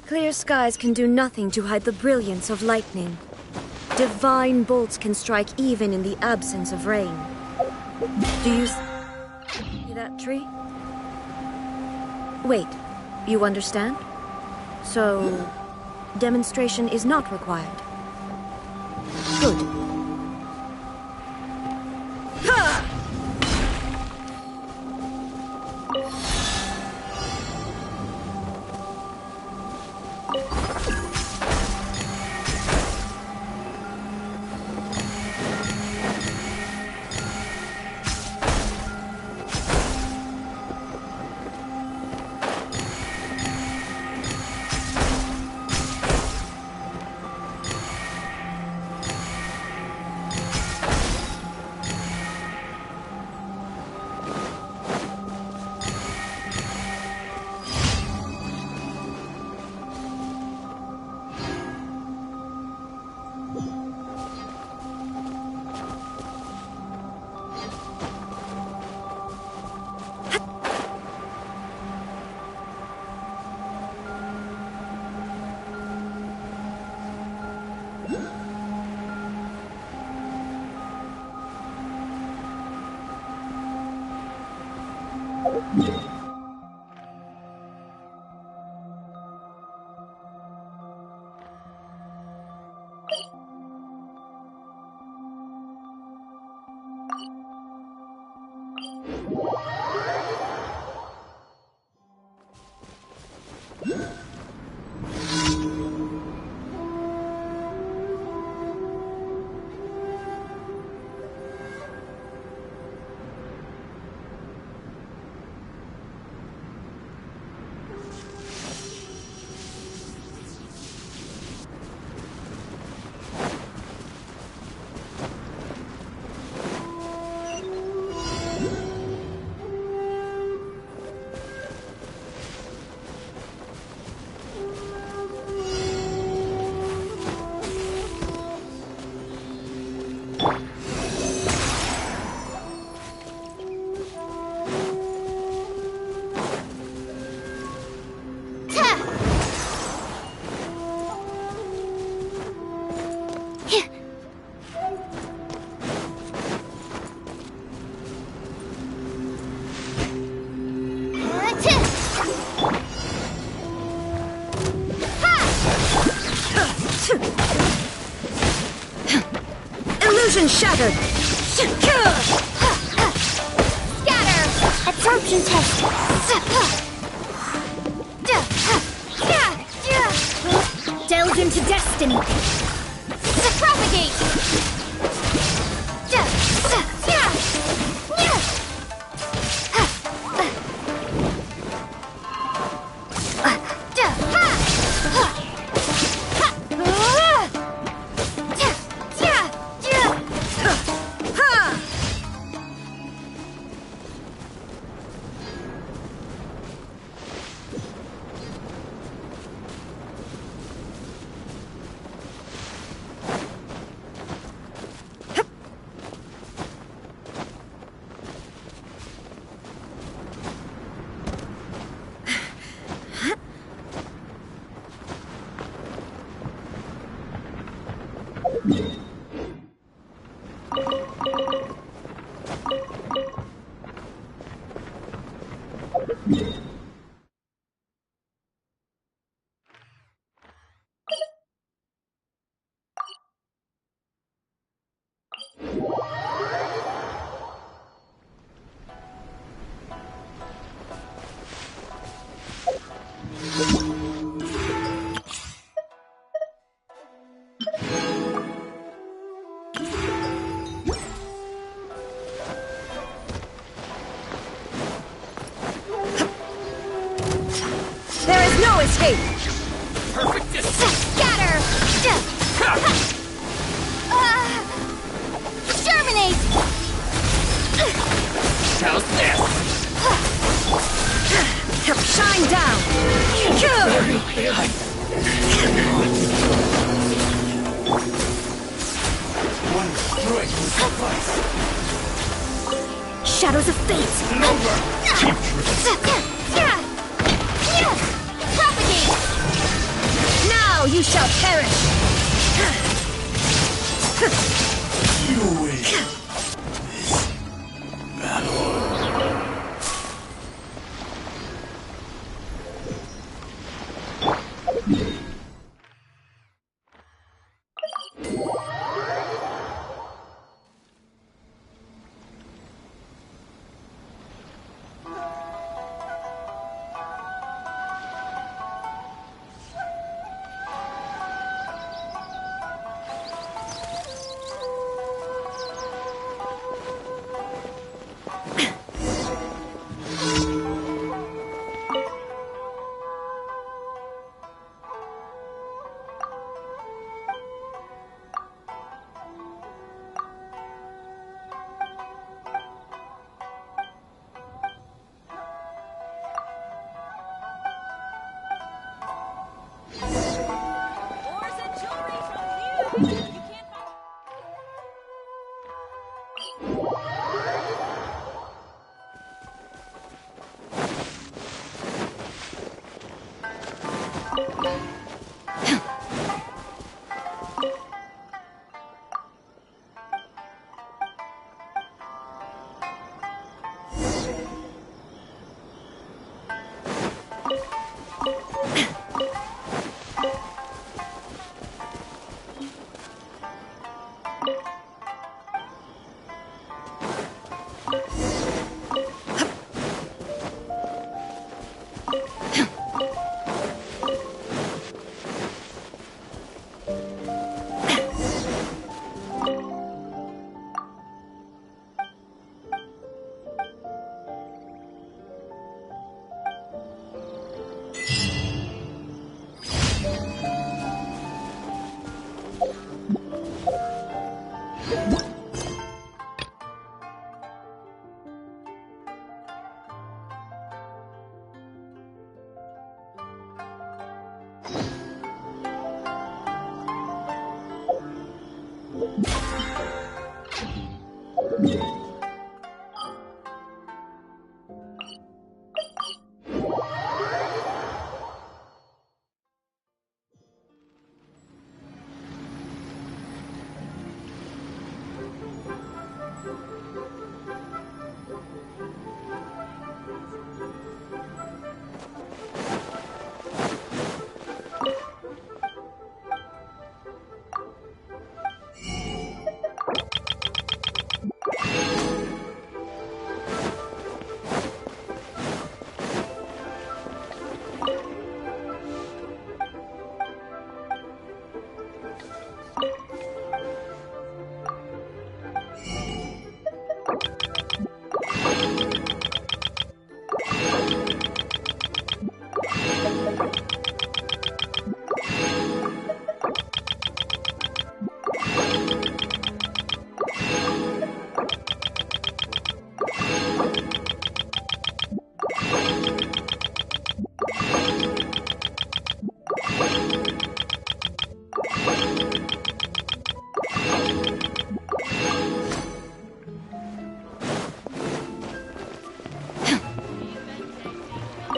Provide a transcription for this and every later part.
Clear skies can do nothing to hide the brilliance of lightning. Divine bolts can strike even in the absence of rain. Do you see that tree? Wait, you understand? So, demonstration is not required. Good. Ha! Illusion shattered! Scatter! Absorption test! Delve into destiny! Propagate! There is no escape! Perfect distance! Scatter! One strike will suffice. Shadows of fate! Propagate! Now you shall perish! You win.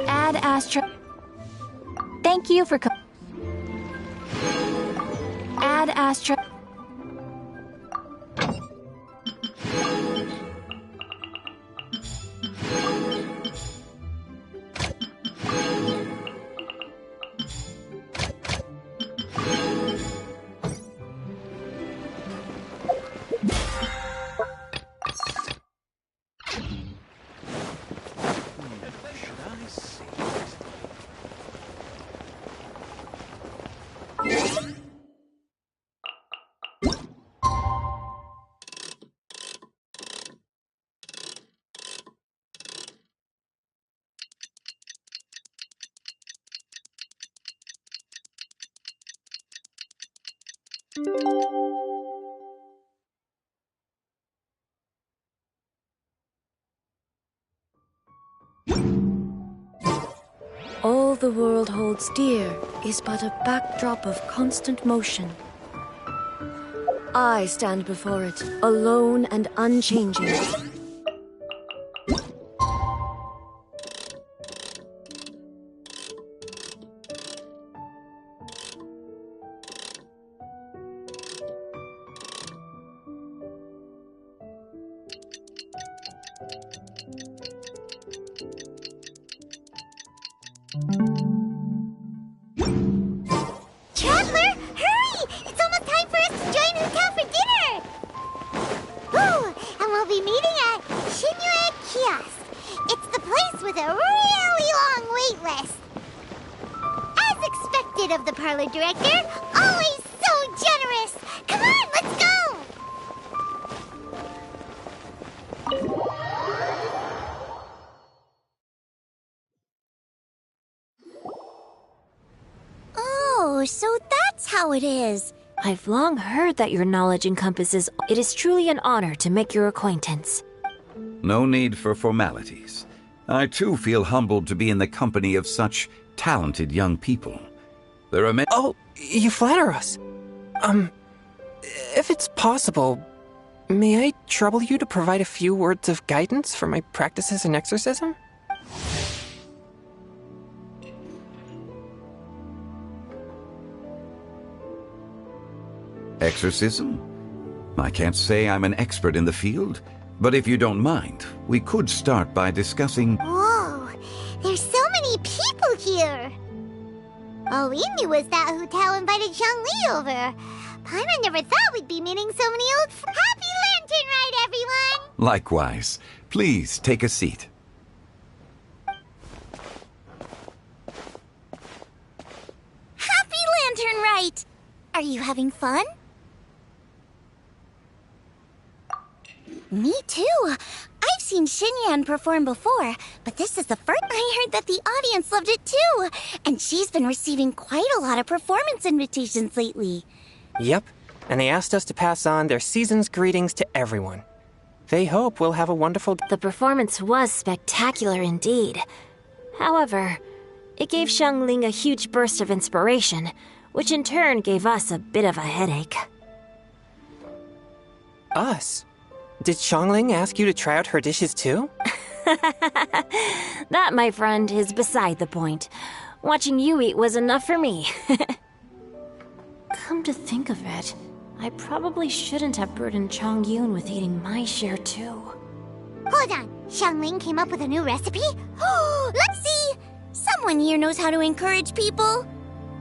Ad Astra. Thank you for Ad Astra. All the world holds dear is but a backdrop of constant motion. I stand before it, alone and unchanging. Traveler, hurry! It's almost time for us to join Hotel for dinner! Ooh, and we'll be meeting at Shinjuei Kiosk. It's the place with a really long wait list. As expected of the parlor director, always so generous! Come on, let's go! Oh, so that's how it is. I've long heard that your knowledge encompasses. It is truly an honor to make your acquaintance. No need for formalities. I too feel humbled to be in the company of such talented young people. There are many. Oh, you flatter us. If it's possible, may I trouble you to provide a few words of guidance for my practices in exorcism? Exorcism? I can't say I'm an expert in the field, but if you don't mind, we could start by discussing. Whoa, there's so many people here! All we knew was that Hotel invited Zhongli over. Paimon never thought we'd be meeting so many old Happy Lantern Ride, everyone! Likewise. Please take a seat. Happy Lantern Rite! Are you having fun? Me too. I've seen Xinyan perform before, but this is the first. I heard that the audience loved it too, and she's been receiving quite a lot of performance invitations lately. Yep, and they asked us to pass on their season's greetings to everyone. They hope we'll have a wonderful. The performance was spectacular indeed. However, it gave Xiangling a huge burst of inspiration, which in turn gave us a bit of a headache. Us? Did Xiangling ask you to try out her dishes too? That, my friend, is beside the point. Watching you eat was enough for me. Come to think of it, I probably shouldn't have burdened Chongyun with eating my share too. Hold on, Xiangling came up with a new recipe? Oh, let's see! Someone here knows how to encourage people.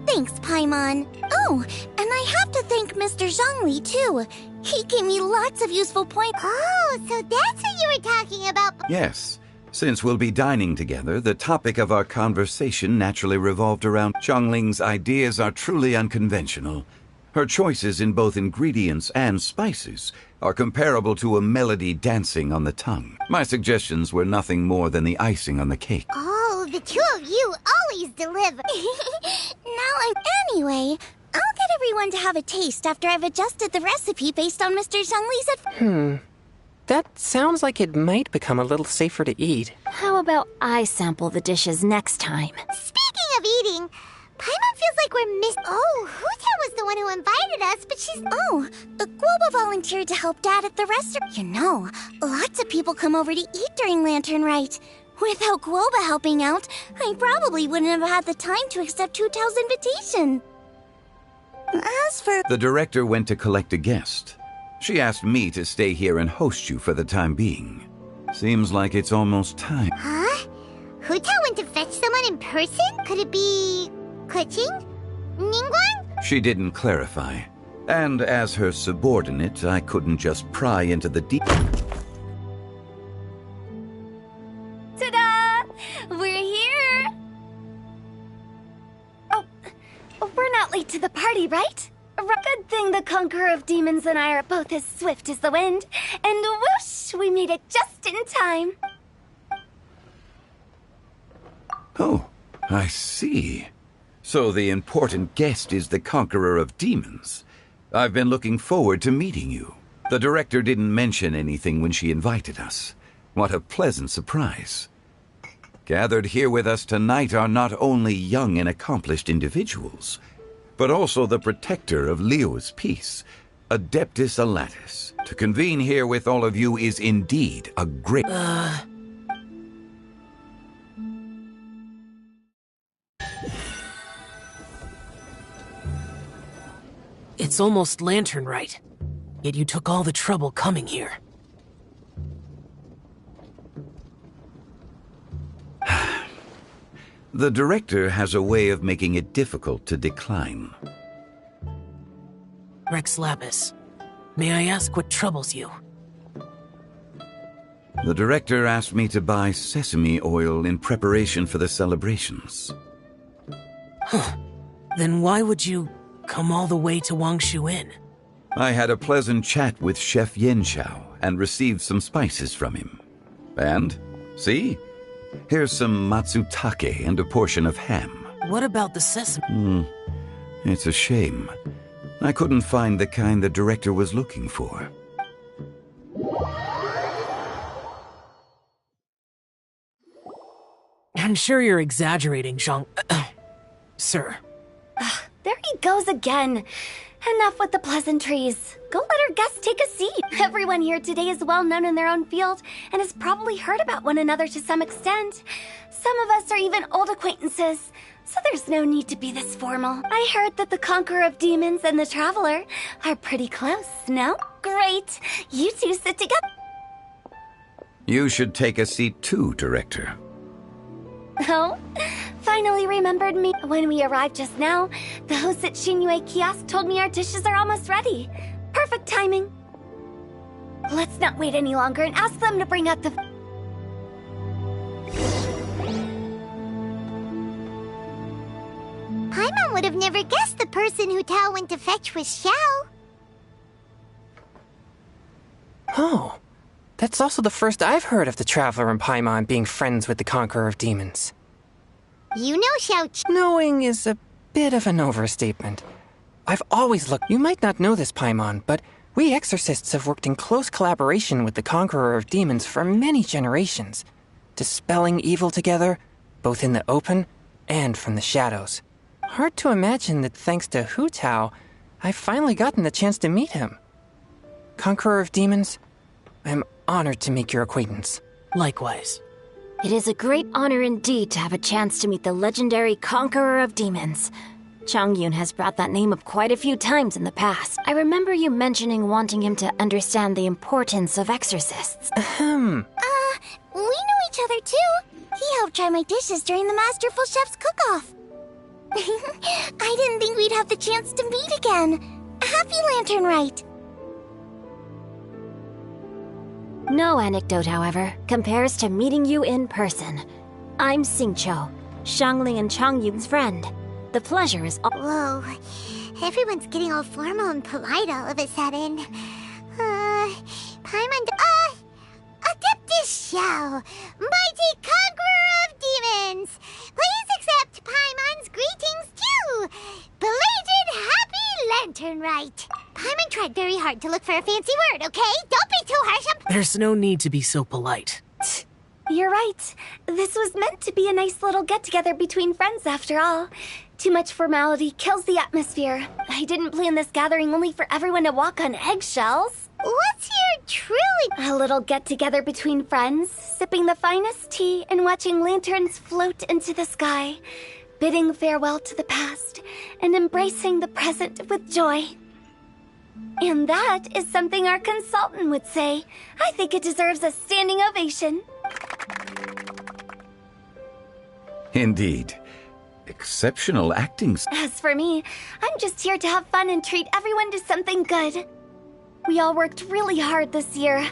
Thanks, Paimon. Oh, and I have to thank Mr. Zhongli too. He gave me lots of useful points. Oh, so that's what you were talking about. Yes. Since we'll be dining together, the topic of our conversation naturally revolved around Xiangling's ideas are truly unconventional. Her choices in both ingredients and spices are comparable to a melody dancing on the tongue. My suggestions were nothing more than the icing on the cake. Oh, the two of you always deliver. Anyway, I'll get everyone to have a taste after I've adjusted the recipe based on Mr. Zhongli's advice. That sounds like it might become a little safer to eat. How about I sample the dishes next time? Speaking of eating, Paimon feels like we're Oh, Huta was the one who invited us, but she's... Oh, Guoba volunteered to help Dad at the restaurant. You know, lots of people come over to eat during Lantern Rite. Without Guoba helping out, I probably wouldn't have had the time to accept Hutao's invitation. As for... The director went to collect a guest. She asked me to stay here and host you for the time being. Seems like it's almost time. Huh? Huta went to fetch someone in person? Could it be... Keqing? Ningguang? She didn't clarify. And as her subordinate, I couldn't just pry into the deep... Ta-da! We're here! Oh, we're not late to the party, right? Good thing the Conqueror of Demons and I are both as swift as the wind. And whoosh, we made it just in time. Oh, I see. So the important guest is the Conqueror of Demons. I've been looking forward to meeting you. The director didn't mention anything when she invited us. What a pleasant surprise. Gathered here with us tonight are not only young and accomplished individuals, but also the protector of Liyue's peace, Adeptus Alatus. To convene here with all of you is indeed a great... It's almost Lantern Rite, yet you took all the trouble coming here. The director has a way of making it difficult to decline. Rex Lapis, may I ask what troubles you? The director asked me to buy sesame oil in preparation for the celebrations. Then why would you come all the way to Wangshu Inn? I had a pleasant chat with Chef Yenshao and received some spices from him. And, see? Here's some matsutake and a portion of ham. What about the sesame? It's a shame. I couldn't find the kind the director was looking for. I'm sure you're exaggerating, Zhang... Sir. There he goes again. Enough with the pleasantries. Go let our guests take a seat. Everyone here today is well known in their own field and has probably heard about one another to some extent. Some of us are even old acquaintances, so there's no need to be this formal. I heard that the Conqueror of Demons and the Traveler are pretty close, no? Great. You two sit together. You should take a seat too, Director. Oh, finally remembered me. When we arrived just now, the host at Shinue Kiosk told me our dishes are almost ready. Perfect timing. Let's not wait any longer and ask them to bring out the... Paimon would have never guessed the person who Tao went to fetch was Xiao. Oh, that's also the first I've heard of the Traveler and Paimon being friends with the Conqueror of Demons. You know Xiao... Knowing is a bit of an overstatement. I've always looked... You might not know this, Paimon, but we exorcists have worked in close collaboration with the Conqueror of Demons for many generations, dispelling evil together, both in the open and from the shadows. Hard to imagine that thanks to Hu Tao, I've finally gotten the chance to meet him. Conqueror of Demons, I'm honored to make your acquaintance. Likewise. It is a great honor indeed to have a chance to meet the legendary Conqueror of Demons. Chongyun has brought that name up quite a few times in the past. I remember you mentioning wanting him to understand the importance of exorcists. Ahem. We know each other too. He helped try my dishes during the Masterful Chef's cook-off. I didn't think we'd have the chance to meet again. Happy Lantern Rite. No anecdote, however, compares to meeting you in person. I'm Xingqiu, Xiangling and Chongyun's friend. The pleasure is all— Whoa. Everyone's getting all formal and polite all of a sudden. Paimon... Adeptus Xiao, mighty Conqueror of Demons! Please accept Paimon's greetings too! Belated Happy Lantern Rite! Paimon tried very hard to look for a fancy word, okay? Don't be too harsh on... There's no need to be so polite. You're right. This was meant to be a nice little get-together between friends after all. Too much formality kills the atmosphere. I didn't plan this gathering only for everyone to walk on eggshells. What's your truly... A little get-together between friends, sipping the finest tea and watching lanterns float into the sky, bidding farewell to the past and embracing the present with joy. And that is something our consultant would say. I think it deserves a standing ovation. Indeed. Exceptional acting. As for me, I'm just here to have fun and treat everyone to something good. We all worked really hard this year.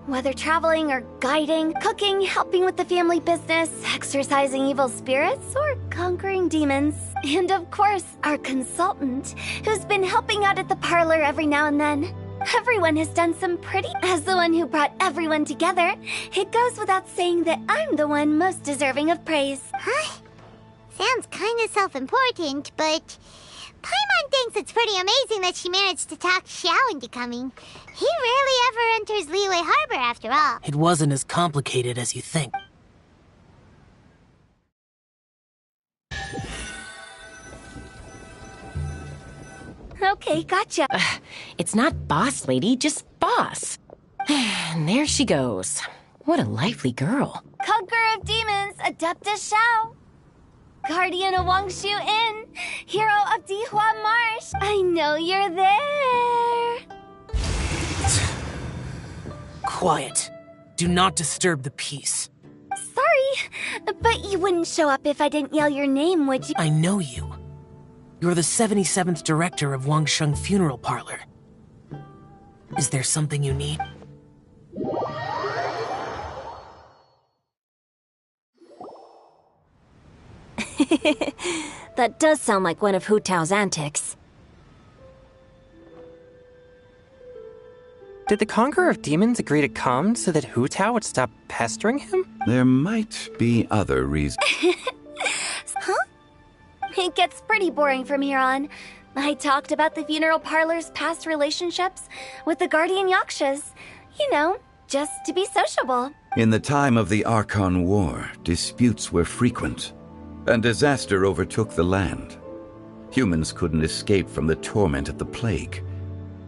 Whether traveling or guiding, cooking, helping with the family business, exorcising evil spirits, or conquering demons. And of course, our consultant, who's been helping out at the parlor every now and then. Everyone has done some pretty... As the one who brought everyone together, it goes without saying that I'm the one most deserving of praise. Huh? Sounds kind of self-important, but... Paimon thinks it's pretty amazing that she managed to talk Xiao into coming. He rarely ever enters Liyue Harbor, after all. It wasn't as complicated as you think. Okay, gotcha. It's not boss lady, just boss. And there she goes. What a lively girl. Conqueror of Demons, Adeptus Shao. Guardian of Wangshu Inn, hero of Dihua Marsh. I know you're there. Quiet. Do not disturb the peace. Sorry, but you wouldn't show up if I didn't yell your name, would you? I know you. You're the 77th director of Wangsheng Funeral Parlor. Is there something you need? That does sound like one of Hu Tao's antics. Did the Conqueror of Demons agree to come so that Hu Tao would stop pestering him? There might be other reasons. It gets pretty boring from here on. I talked about the funeral parlor's past relationships with the Guardian Yakshas. You know, just to be sociable. In the time of the Archon War, disputes were frequent, and disaster overtook the land. Humans couldn't escape from the torment of the plague,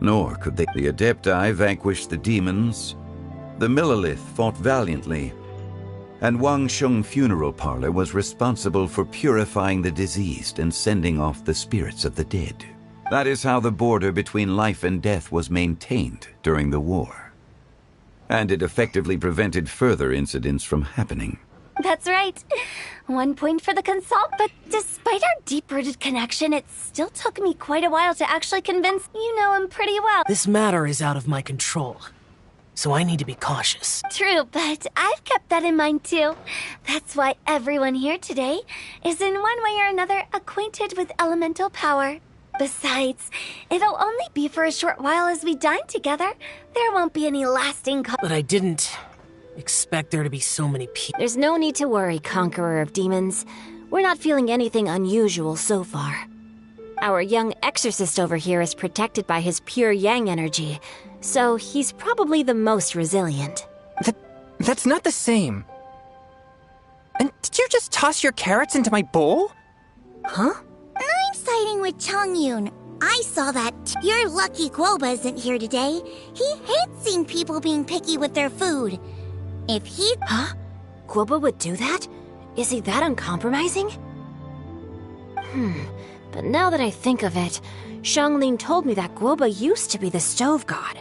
nor could they. The Adepti vanquished the demons, the Millelith fought valiantly, and Wangsheng Funeral Parlor was responsible for purifying the diseased and sending off the spirits of the dead. That is how the border between life and death was maintained during the war. And it effectively prevented further incidents from happening. That's right. 1 point for the consult, but despite our deep-rooted connection, it still took me quite a while to actually convince you know him pretty well. This matter is out of my control, so I need to be cautious. True, but I've kept that in mind too. That's why everyone here today is in one way or another acquainted with elemental power. Besides, it'll only be for a short while as we dine together. There won't be any lasting But I didn't expect there to be so many people. There's no need to worry, Conqueror of Demons. We're not feeling anything unusual so far. Our young exorcist over here is protected by his pure yang energy, so he's probably the most resilient. That's not the same. And did you just toss your carrots into my bowl? Huh? I'm siding with Chongyun. I saw that. You're lucky Guoba isn't here today. He hates seeing people being picky with their food. If he... Huh? Guoba would do that? Is he that uncompromising? But now that I think of it, Xiangling told me that Guoba used to be the stove god.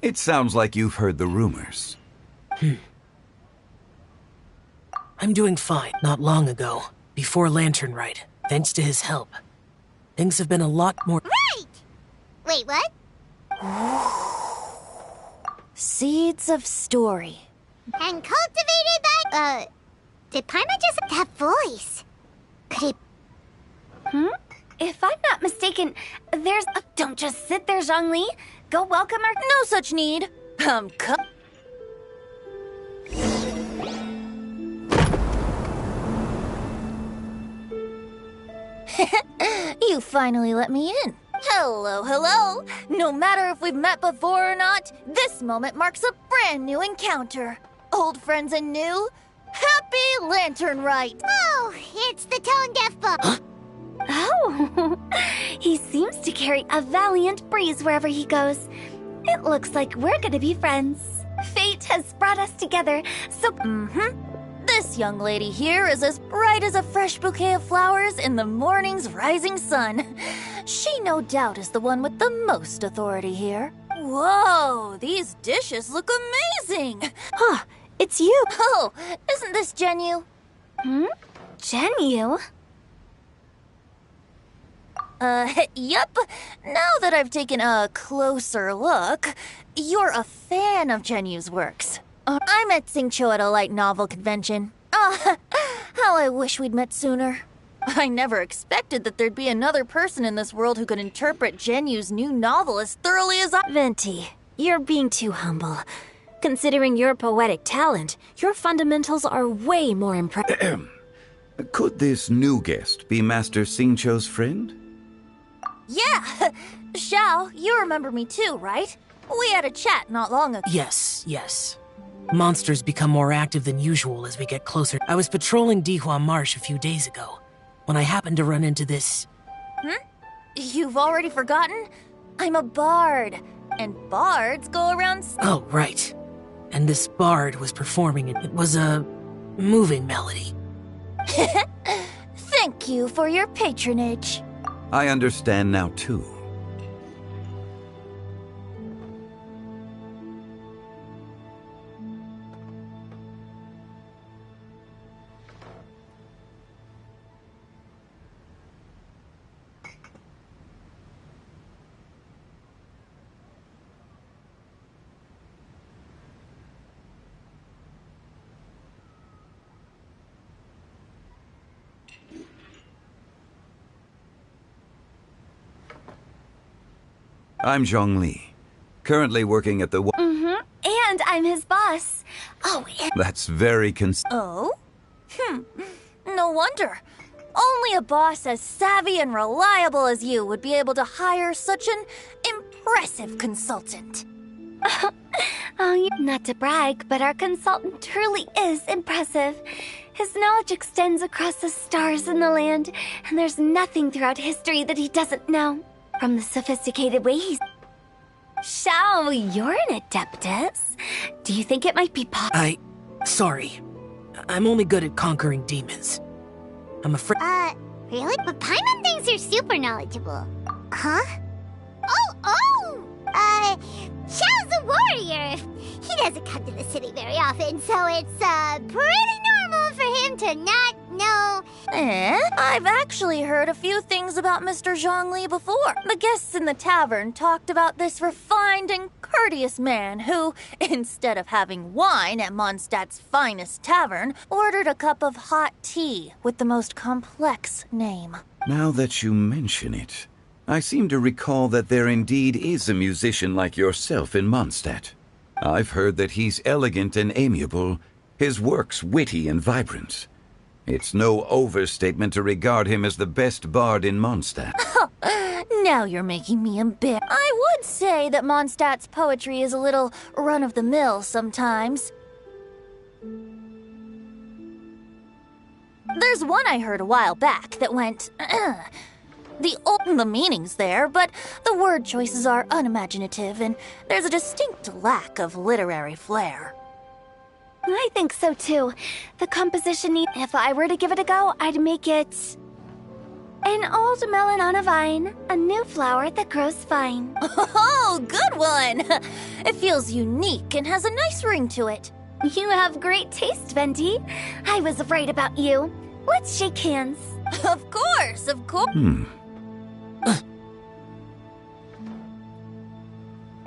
It sounds like you've heard the rumors. I'm doing fine. Not long ago, before Lantern Rite, thanks to his help, things have been a lot more— Right! Wait, what? Seeds of story. And cultivated by... Did Paimon just... That voice? Could it... If I'm not mistaken, there's... don't just sit there, Zhongli. Go welcome our... No such need. You finally let me in. Hello, hello. No matter if we've met before or not, this moment marks a brand new encounter. Old friends and new, happy Lantern Rite. Oh, it's the tone-deaf book. Oh, he seems to carry a valiant breeze wherever he goes. It looks like we're gonna be friends. Fate has brought us together, so... This young lady here is as bright as a fresh bouquet of flowers in the morning's rising sun. She no doubt is the one with the most authority here. Whoa, these dishes look amazing! Huh, it's you. Oh, isn't this Zhenyu? Zhenyu? Yep. Now that I've taken a closer look, you're a fan of Zhenyu's works. I met Xingqiu at a light novel convention. Ah, how I wish we'd met sooner. I never expected that there'd be another person in this world who could interpret Zhenyu's new novel as thoroughly as I— Venti, you're being too humble. Considering your poetic talent, your fundamentals are way more impressive. Could this new guest be Master Xingqiu's friend? Yeah! Xiao, you remember me too, right? We had a chat not long ago. Yes. Monsters become more active than usual as we get closer. I was patrolling Dihua Marsh a few days ago, when I happened to run into this... You've already forgotten? I'm a bard, and bards go around... Oh, right. And this bard was performing, and it was a moving melody. Thank you for your patronage. I understand now, too. I'm Zhongli, currently working at the... And I'm his boss. Oh, and That's very Oh? No wonder. Only a boss as savvy and reliable as you would be able to hire such an impressive consultant. not to brag, but our consultant truly is impressive. His knowledge extends across the stars and the land, and there's nothing throughout history that he doesn't know. From the sophisticated way he's... Shao, you're an adeptus. Do you think it might be Sorry. I'm only good at conquering demons. I'm afraid... Really? But Paimon thinks you're super knowledgeable. Huh? Xiao's a warrior. He doesn't come to the city very often, so it's, pretty normal for him to not know. I've actually heard a few things about Mr. Zhongli before. The guests in the tavern talked about this refined and courteous man who, instead of having wine at Mondstadt's finest tavern, ordered a cup of hot tea with the most complex name. Now that you mention it, I seem to recall that there indeed is a musician like yourself in Mondstadt. I've heard that he's elegant and amiable, his works witty and vibrant. It's no overstatement to regard him as the best bard in Mondstadt. Now you're making me embarrassed. I would say that Mondstadt's poetry is a little run-of-the-mill sometimes. There's one I heard a while back that went, the meaning's there, but the word choices are unimaginative, and there's a distinct lack of literary flair. I think so too. The composition if I were to give it a go, I'd make it... An old melon on a vine, a new flower that grows fine. Oh, good one! It feels unique and has a nice ring to it. You have great taste, Venti. I was right about you. Let's shake hands. Of course, of course.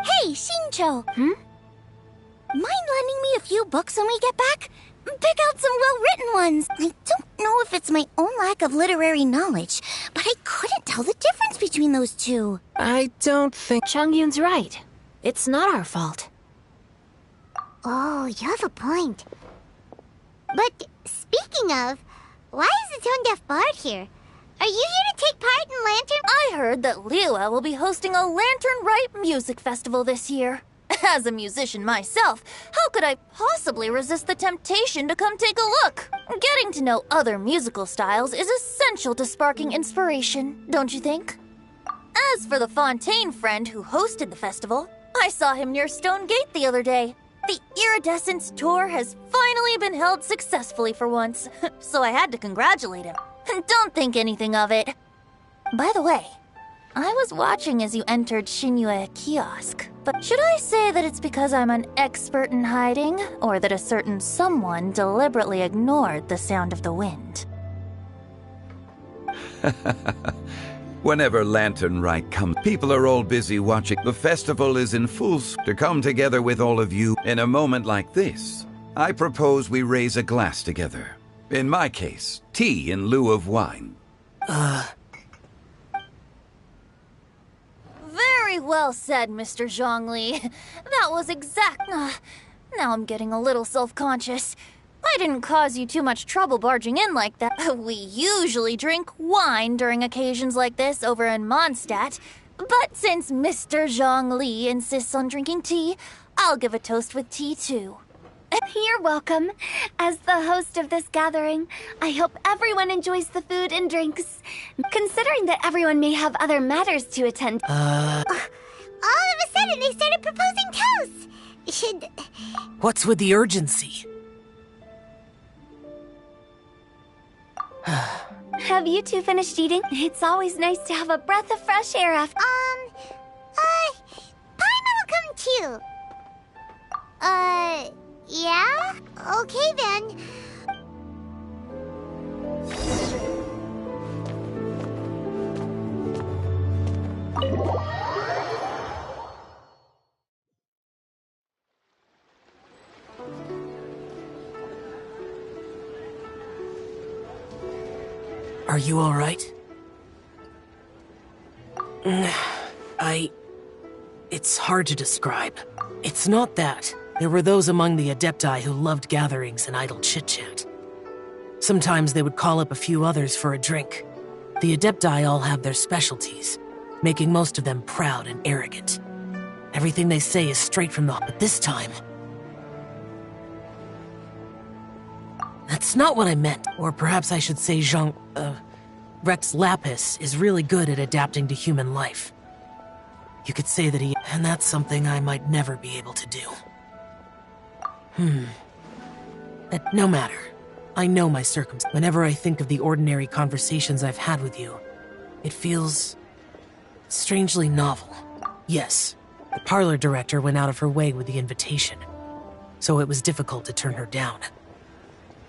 Hey, Xingqiu. Mind lending me a few books when we get back? Pick out some well-written ones. I don't know if it's my own lack of literary knowledge, but I couldn't tell the difference between those two. I don't think... Chongyun's right. It's not our fault. Oh, you have a point. But speaking of, why is the tone-deaf bard here? Are you here to take part in Lantern? I heard that Liyue will be hosting a Lantern Rite music festival this year. As a musician myself, how could I possibly resist the temptation to come take a look? Getting to know other musical styles is essential to sparking inspiration, don't you think? As for the Fontaine friend who hosted the festival, I saw him near Stone Gate the other day. The Iridescence tour has finally been held successfully for once, so I had to congratulate him. Don't think anything of it. By the way, I was watching as you entered Xinyue Kiosk, but should I say that it's because I'm an expert in hiding, or that a certain someone deliberately ignored the sound of the wind? Whenever Lantern Rite comes, people are all busy watching. The festival is in full swing. To come together with all of you in a moment like this, I propose we raise a glass together. In my case, tea in lieu of wine. Very well said, Mr. Zhongli. That was exact... now I'm getting a little self-conscious. I didn't cause you too much trouble barging in like that. We usually drink wine during occasions like this over in Mondstadt. But since Mr. Zhongli insists on drinking tea, I'll give a toast with tea too. You're welcome. As the host of this gathering, I hope everyone enjoys the food and drinks. Considering that everyone may have other matters to attend. All of a sudden, they started proposing toasts. What's with the urgency? Have you two finished eating? It's always nice to have a breath of fresh air after. Paimon will come too. Yeah? Okay then. Are you all right? It's hard to describe. It's not that. There were those among the Adepti who loved gatherings and idle chit-chat. Sometimes they would call up a few others for a drink. The Adepti all have their specialties, making most of them proud and arrogant. Everything they say is straight from the... But this time... That's not what I meant. Or perhaps I should say Rex Lapis is really good at adapting to human life. You could say that he... And that's something I might never be able to do. No matter. I know my circumstances. Whenever I think of the ordinary conversations I've had with you, it feels... strangely novel. Yes, the parlor director went out of her way with the invitation, so it was difficult to turn her down.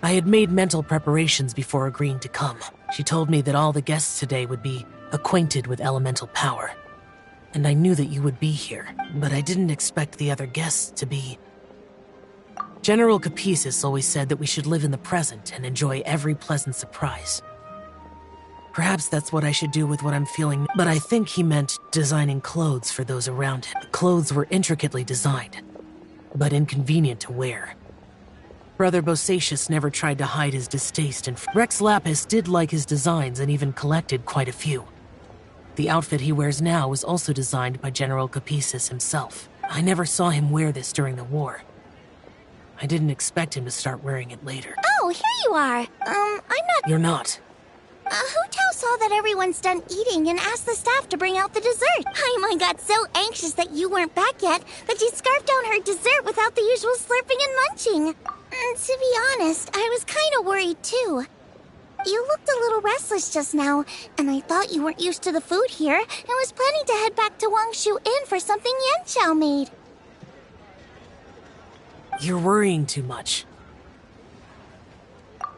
I had made mental preparations before agreeing to come. She told me that all the guests today would be acquainted with elemental power. And I knew that you would be here, but I didn't expect the other guests to be... General Capisis always said that we should live in the present and enjoy every pleasant surprise. Perhaps that's what I should do with what I'm feeling, but I think he meant designing clothes for those around him. The clothes were intricately designed, but inconvenient to wear. Brother Bosacius never tried to hide his distaste, and Rex Lapis did like his designs and even collected quite a few. The outfit he wears now was also designed by General Capisis himself. I never saw him wear this during the war. I didn't expect him to start wearing it later. Oh, here you are. I'm not... You're not. Hu Tao saw that everyone's done eating and asked the staff to bring out the dessert. Paimon got so anxious that you weren't back yet that she scarfed down her dessert without the usual slurping and munching. To be honest, I was kind of worried too. You looked a little restless just now, and I thought you weren't used to the food here and was planning to head back to Wangshu Inn for something Yanxiao made. You're worrying too much.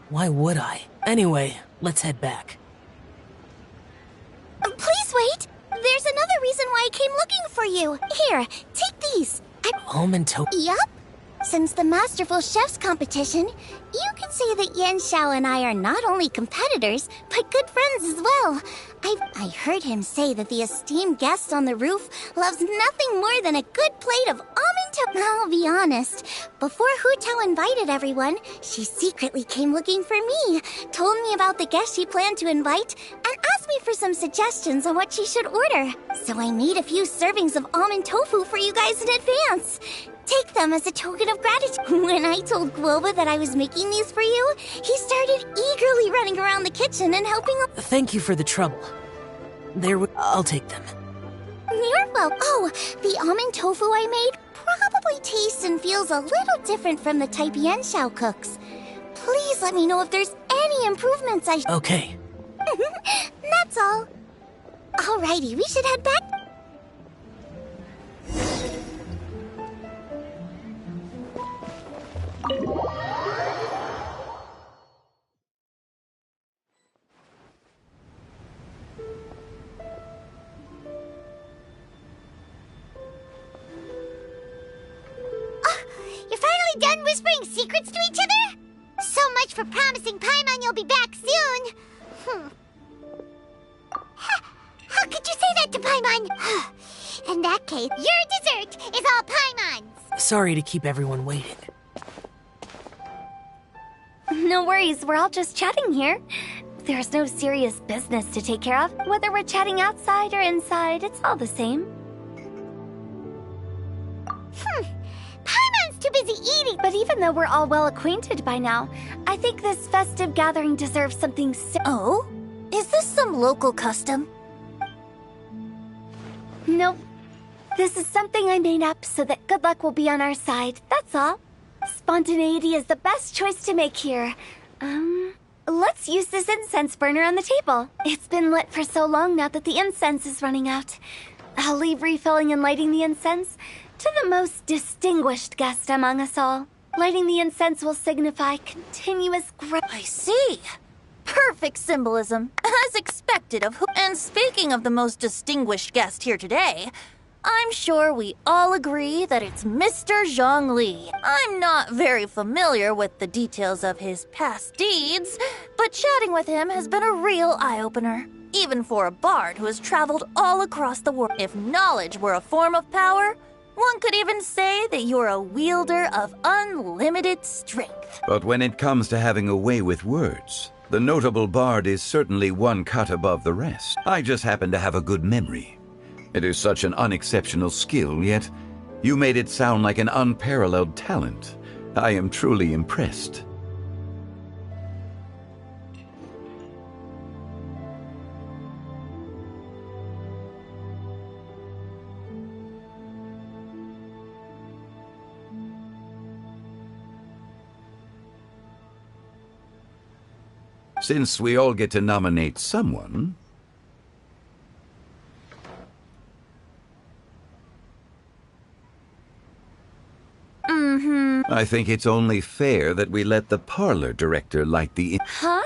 Why would I? Anyway, let's head back. Please wait! There's another reason why I came looking for you. Here, take these. Almond toast. Yup. Since the Masterful Chef's competition, you could say that Yanxiao and I are not only competitors, but good friends as well. I heard him say that the esteemed guest on the roof loves nothing more than a good plate of almond toast. I'll be honest, before Hu Tao invited everyone, she secretly came looking for me, told me about the guest she planned to invite, and asked me for some suggestions on what she should order. So I made a few servings of almond tofu for you guys in advance. Take them as a token of gratitude. When I told Guoba that I was making these for you, he started eagerly running around the kitchen and helping. Thank you for the trouble. I'll take them. You're welcome. Oh, the almond tofu I made probably tastes and feels a little different from the type Yanxiao cooks. Please let me know if there's any improvements Okay. That's all. Alrighty, we should head back. You're finally done whispering secrets to each other? So much for promising Paimon you'll be back soon. How could you say that to Paimon? In that case, your dessert is all Paimon's. Sorry to keep everyone waiting. No worries, we're all just chatting here. There's no serious business to take care of. Whether we're chatting outside or inside, it's all the same. Paimon's too too busy eating. But even though we're all well acquainted by now, I think this festive gathering deserves something Oh? Is this some local custom? Nope. This is something I made up so that good luck will be on our side, that's all. Spontaneity is the best choice to make here. Let's use this incense burner on the table. It's been lit for so long now that the incense is running out. I'll leave refilling and lighting the incense to the most distinguished guest among us all. Lighting the incense will signify continuous growth. I see. Perfect symbolism, as expected of who. And speaking of the most distinguished guest here today, I'm sure we all agree that it's Mr. Zhongli. I'm not very familiar with the details of his past deeds, but chatting with him has been a real eye-opener. Even for a bard who has traveled all across the world. If knowledge were a form of power, one could even say that you're a wielder of unlimited strength. But when it comes to having a way with words, the notable bard is certainly one cut above the rest. I just happen to have a good memory. It is such an unexceptional skill, yet you made it sound like an unparalleled talent. I am truly impressed. Since we all get to nominate someone, I think it's only fair that we let the parlor director light the... Huh?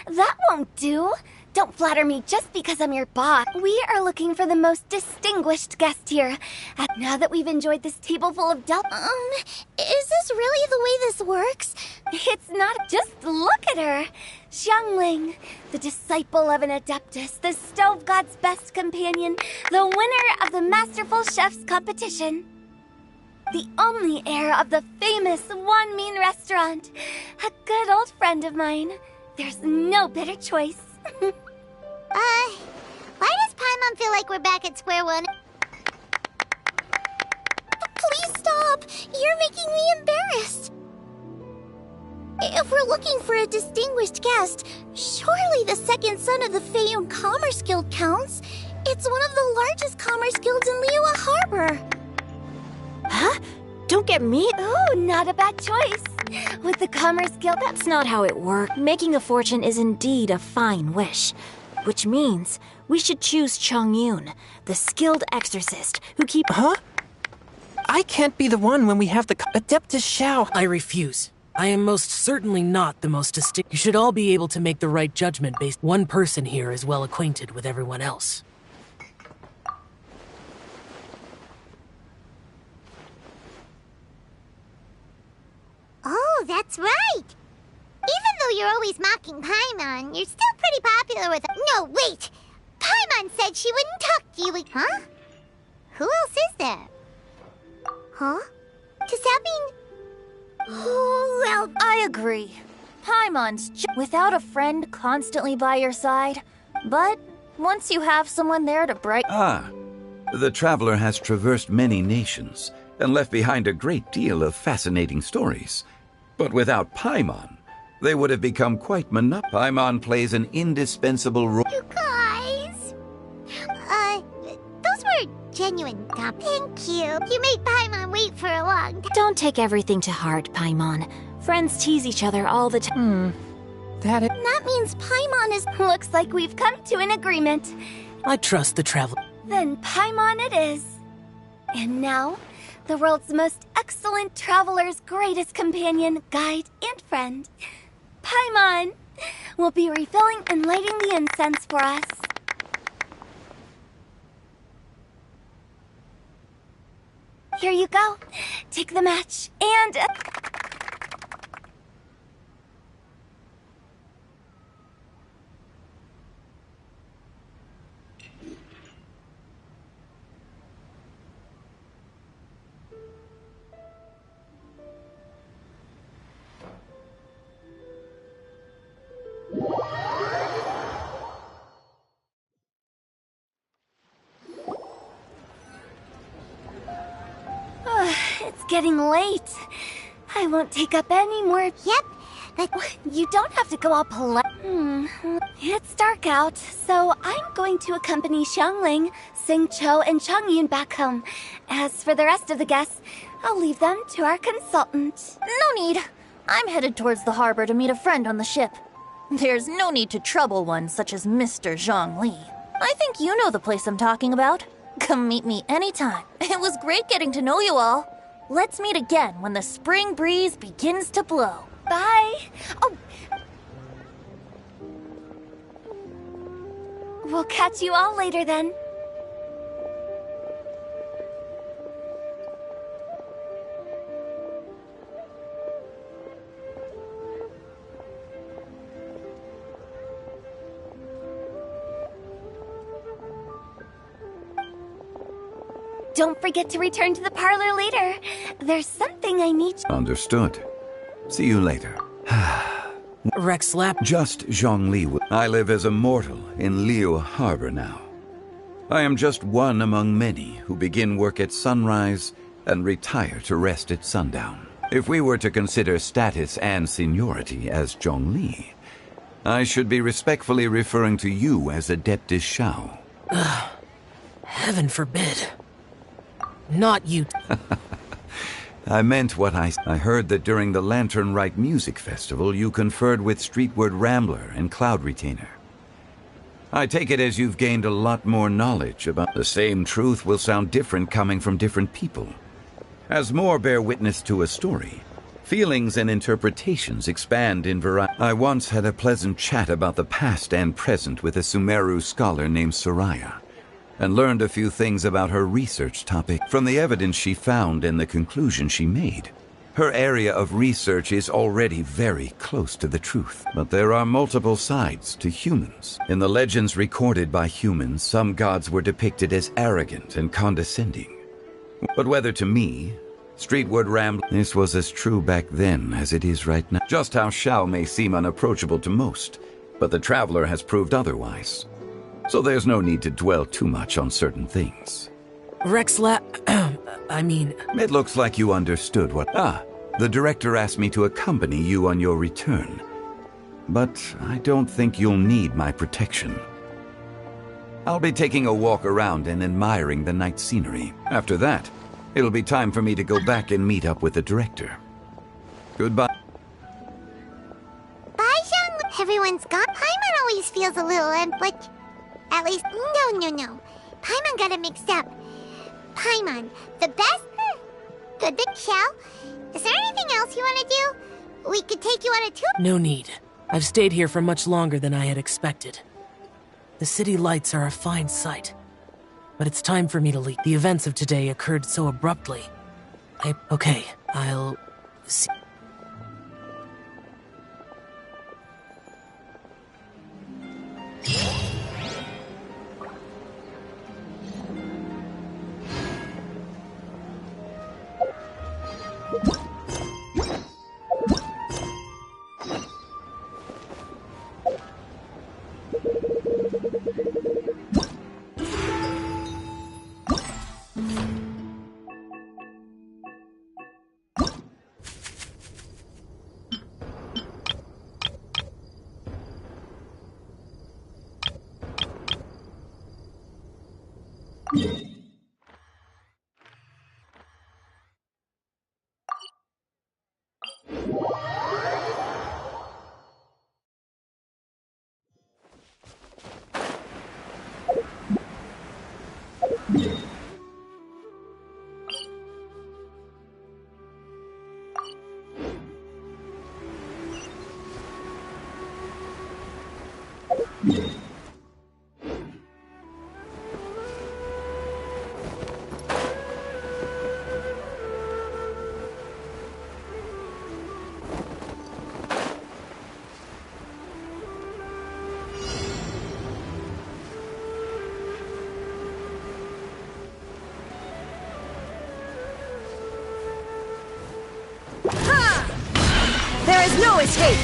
That won't do. Don't flatter me just because I'm your boss. We are looking for the most distinguished guest here. And now that we've enjoyed this table full of Is this really the way this works? It's not. Just look at her. Xiangling, the disciple of an adeptus, the stove god's best companion, the winner of the Masterful Chef's competition. The only heir of the famous One Mean restaurant. A good old friend of mine. There's no better choice. Why does Paimon feel like we're back at square one? Please stop! You're making me embarrassed. If we're looking for a distinguished guest, surely the second son of the Feiyun Commerce Guild counts. It's one of the largest commerce guilds in Liyue Harbor. Huh? Don't get me... Oh, not a bad choice. With the Commerce Guild... That's not how it works. Making a fortune is indeed a fine wish. Which means we should choose Chongyun, the skilled exorcist who keep... Huh? I can't be the one when we have the Adeptus Xiao. I refuse. I am most certainly not the most distinct. You should all be able to make the right judgment based... One person here is well acquainted with everyone else. Oh, that's right! Even though you're always mocking Paimon, you're still pretty popular with... No, wait! Paimon said she wouldn't talk to you... Huh? Who else is there? Huh? Does that mean... Oh, well... I agree. Paimon's without a friend constantly by your side. But once you have someone there to brighten... Ah, the traveler has traversed many nations and left behind a great deal of fascinating stories. But without Paimon, they would have become quite Paimon plays an indispensable role. You guys... those were genuine Thank you. You made Paimon wait for a long time. Don't take everything to heart, Paimon. Friends tease each other all the time. That means Paimon is... Looks like we've come to an agreement. I trust the traveler. Then Paimon it is. And now, the world's most excellent traveler's greatest companion, guide, and friend. Paimon will be refilling and lighting the incense for us. Here you go. Take the match and... It's getting late. I won't take up any more. Yep, but You don't have to go all polite. It's dark out, so I'm going to accompany Xiangling, Xingqiu, and Changyin back home. As for the rest of the guests, I'll leave them to our consultant. No need. I'm headed towards the harbor to meet a friend on the ship. There's no need to trouble one such as Mr. Zhongli. I think you know the place I'm talking about. Come meet me anytime. It was great getting to know you all. Let's meet again when the spring breeze begins to blow. Bye. Oh. We'll catch you all later then. Don't forget to return to the parlor later. There's something I need. Understood. See you later. Rex Lap. Just Zhongli. I live as a mortal in Liu Harbor now. I am just one among many who begin work at sunrise and retire to rest at sundown. If we were to consider status and seniority as Zhongli, I should be respectfully referring to you as Adeptus Shao. Heaven forbid. Not you. I meant what I heard that during the Lantern Rite Music Festival, you conferred with Streetward Rambler and Cloud Retainer. I take it as you've gained a lot more knowledge about the same truth will sound different coming from different people. As more bear witness to a story, feelings and interpretations expand in variety. I once had a pleasant chat about the past and present with a Sumeru scholar named Soraya, and learned a few things about her research topic from the evidence she found and the conclusion she made. Her area of research is already very close to the truth, but there are multiple sides to humans. In the legends recorded by humans, some gods were depicted as arrogant and condescending. But whether to me, Streetward Rambler, this was as true back then as it is right now. Just how Shao may seem unapproachable to most, but the Traveler has proved otherwise. So there's no need to dwell too much on certain things. Rex Lap. It looks like you understood what... the director asked me to accompany you on your return. But I don't think you'll need my protection. I'll be taking a walk around and admiring the night scenery. After that, it'll be time for me to go back and meet up with the director. Goodbye. bye, Xiang. Everyone's gone. Paimon always feels a little like... At least, no. Paimon got it mixed up. Paimon, the best? Good big shell. Is there anything else you want to do? We could take you on a tour. No need. I've stayed here for much longer than I had expected. The city lights are a fine sight. But it's time for me to leave. The events of today occurred so abruptly. Okay, I'll... see. There is no escape!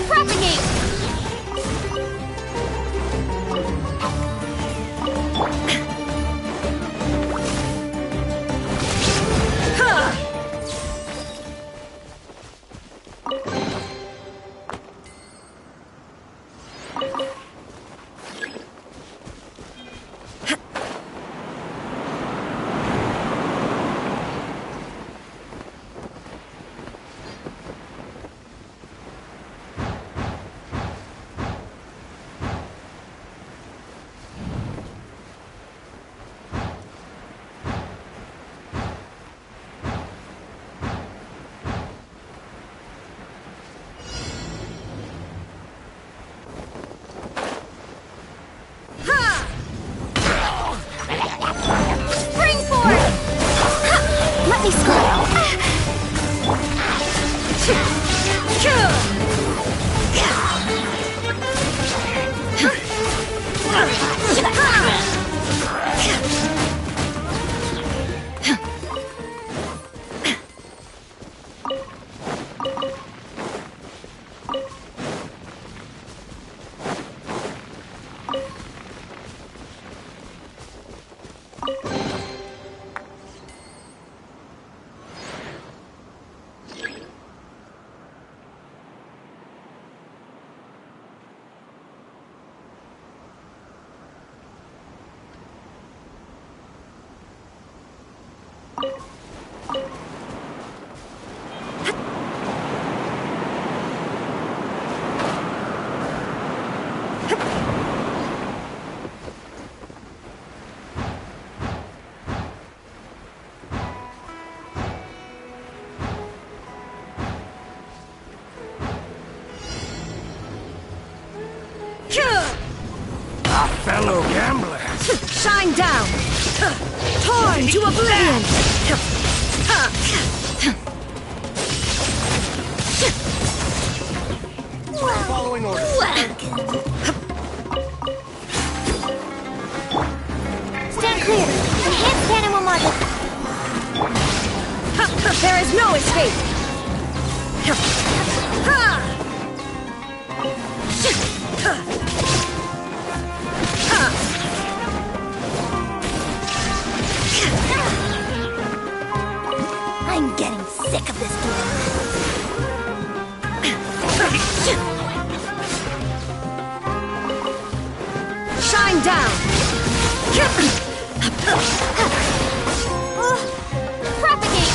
Propagate! Let me Fellow gambler. shine down! Torn to oblivion! Following orders. Stand clear. Enhanced animal model. There is no escape! I'm getting sick of this game. Shine down! Propagate!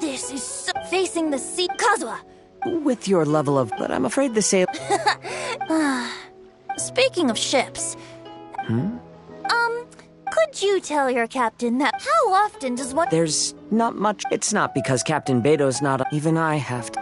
This is so facing the sea. Kazuha! With your level of... But I'm afraid the sail... Speaking of ships. Could you tell your captain that how often does one... There's not much... It's not because Captain Beto's not... Even I have to...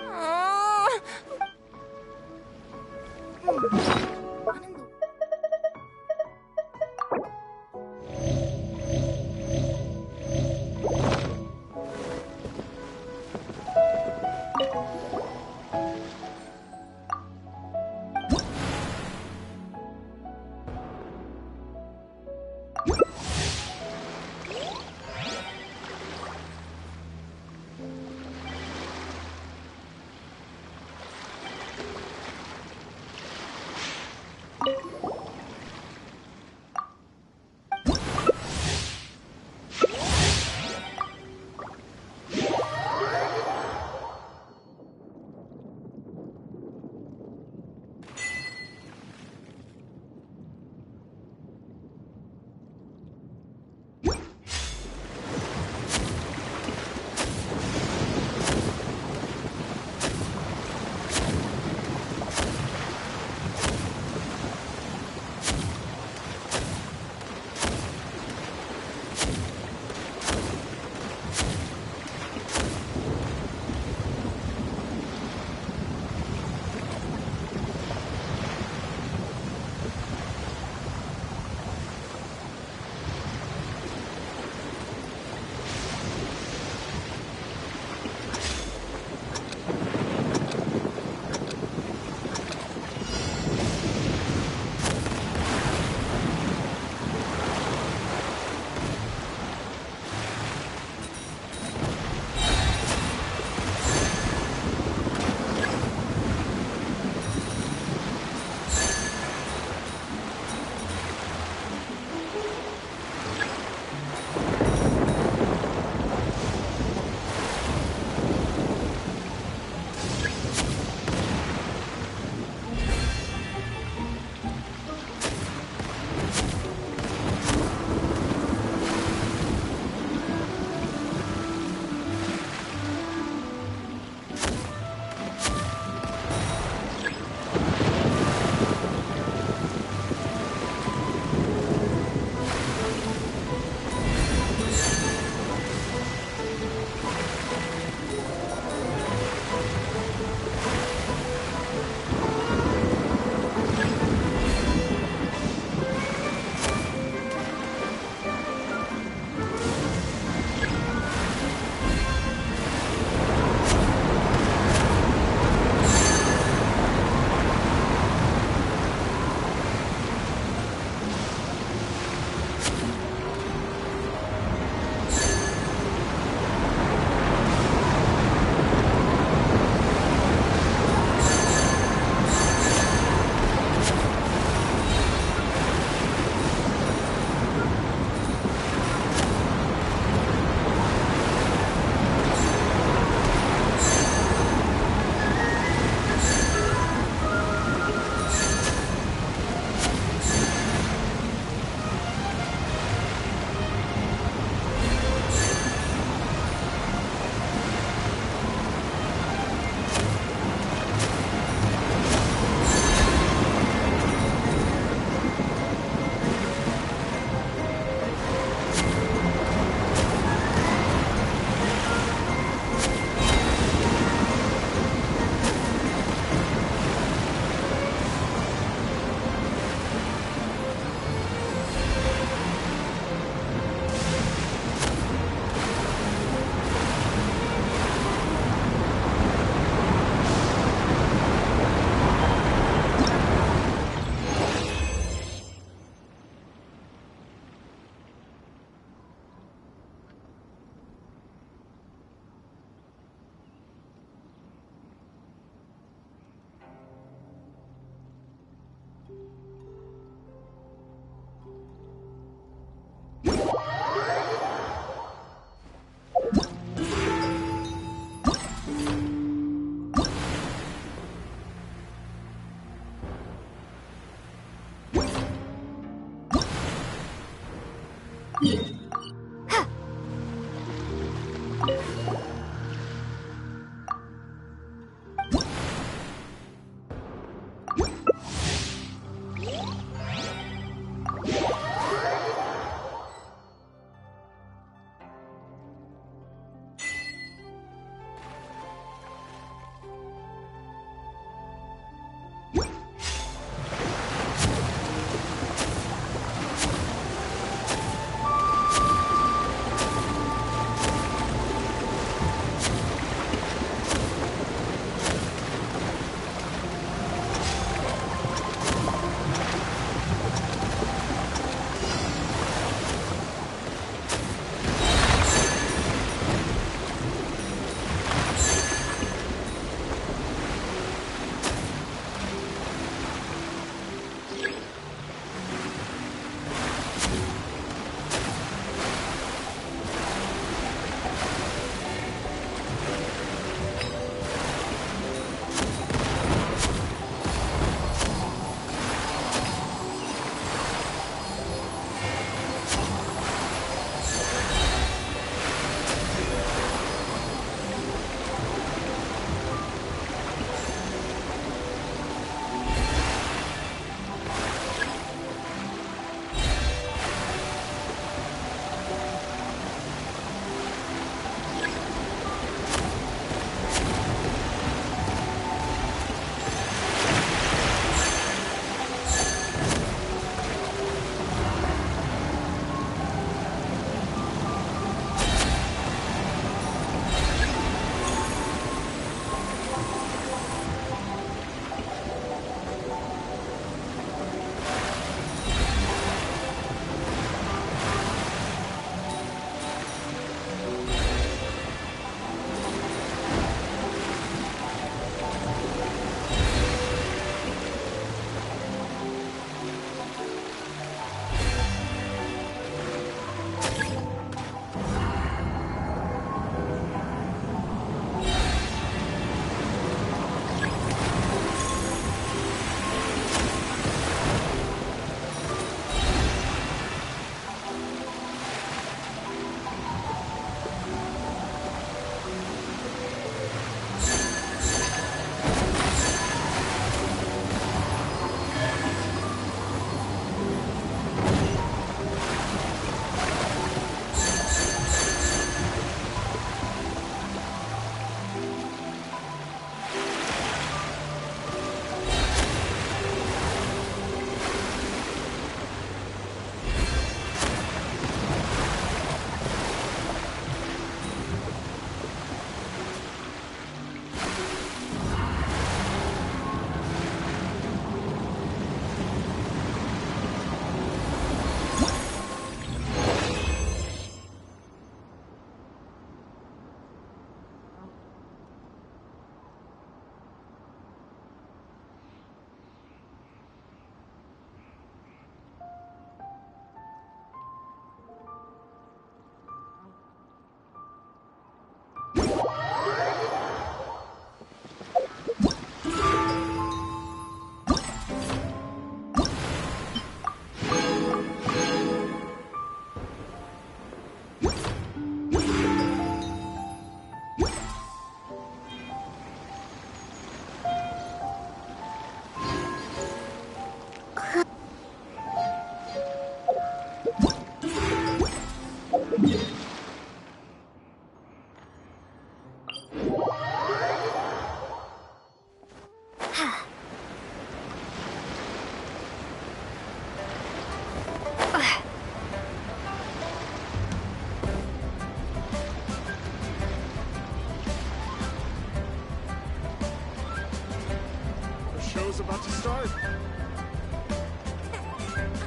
show's about to start.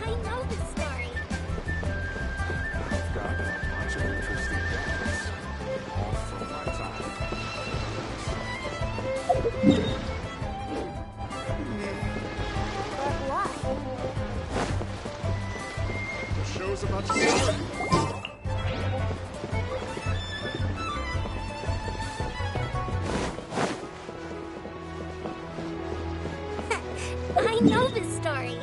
I know this story. I've got a bunch of interesting things, all from my time. But what? The show's about to start. I know this story.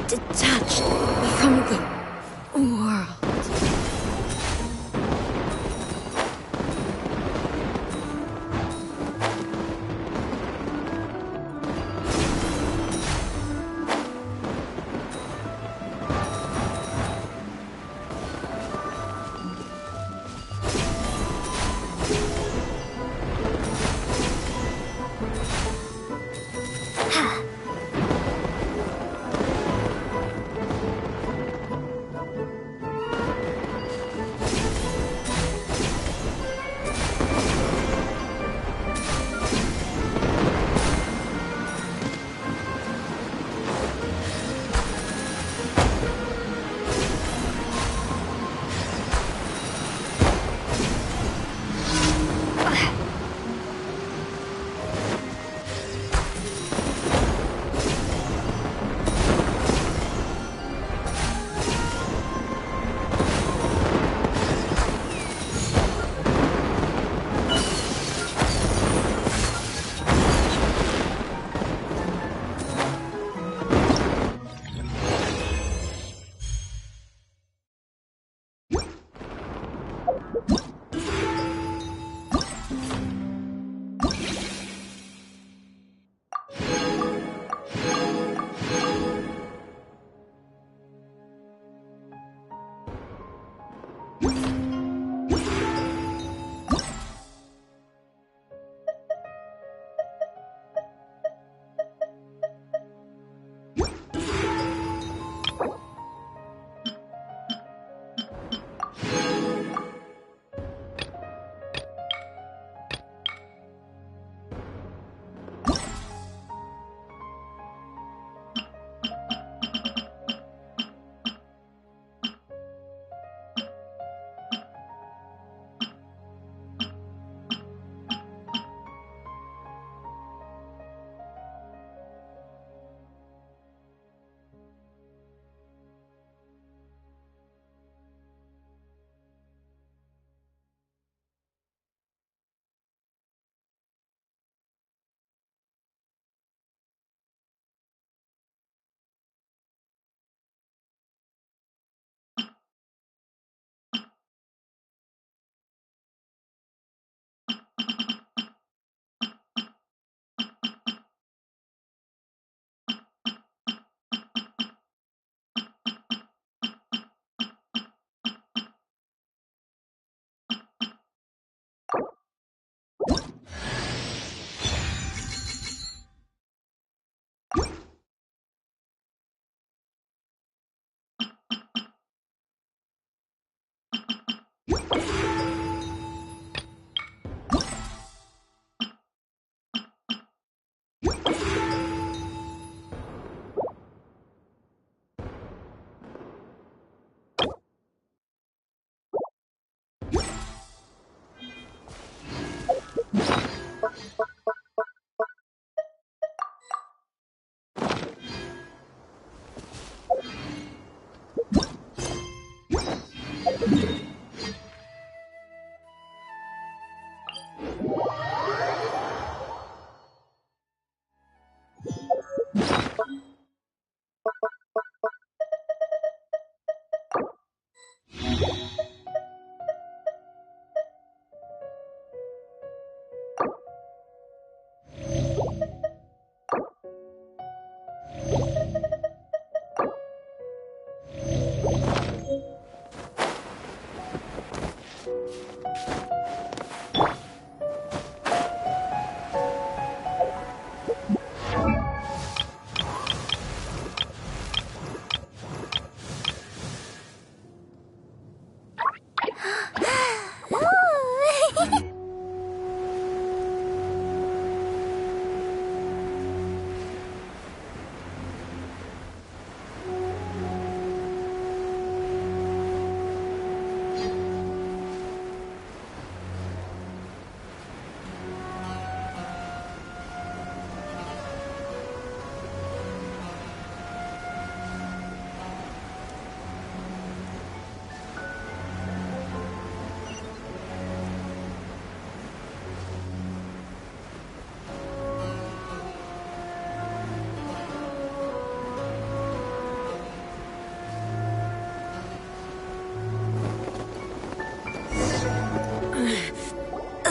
Detached from the world.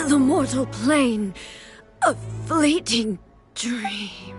The mortal plane, a fleeting dream.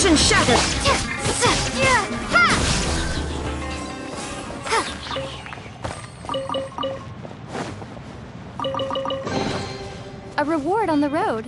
Illusion shattered! A reward on the road.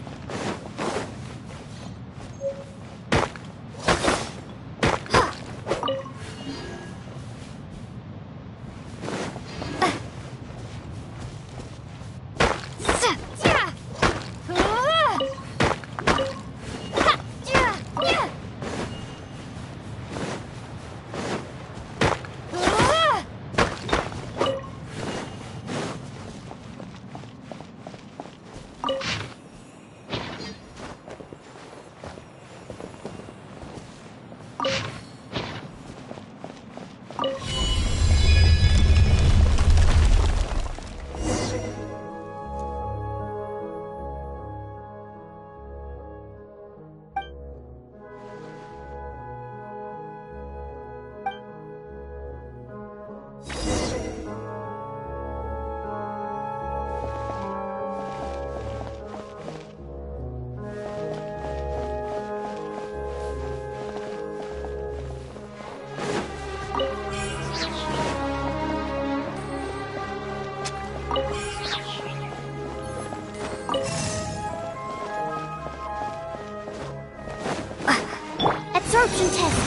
Absorption test.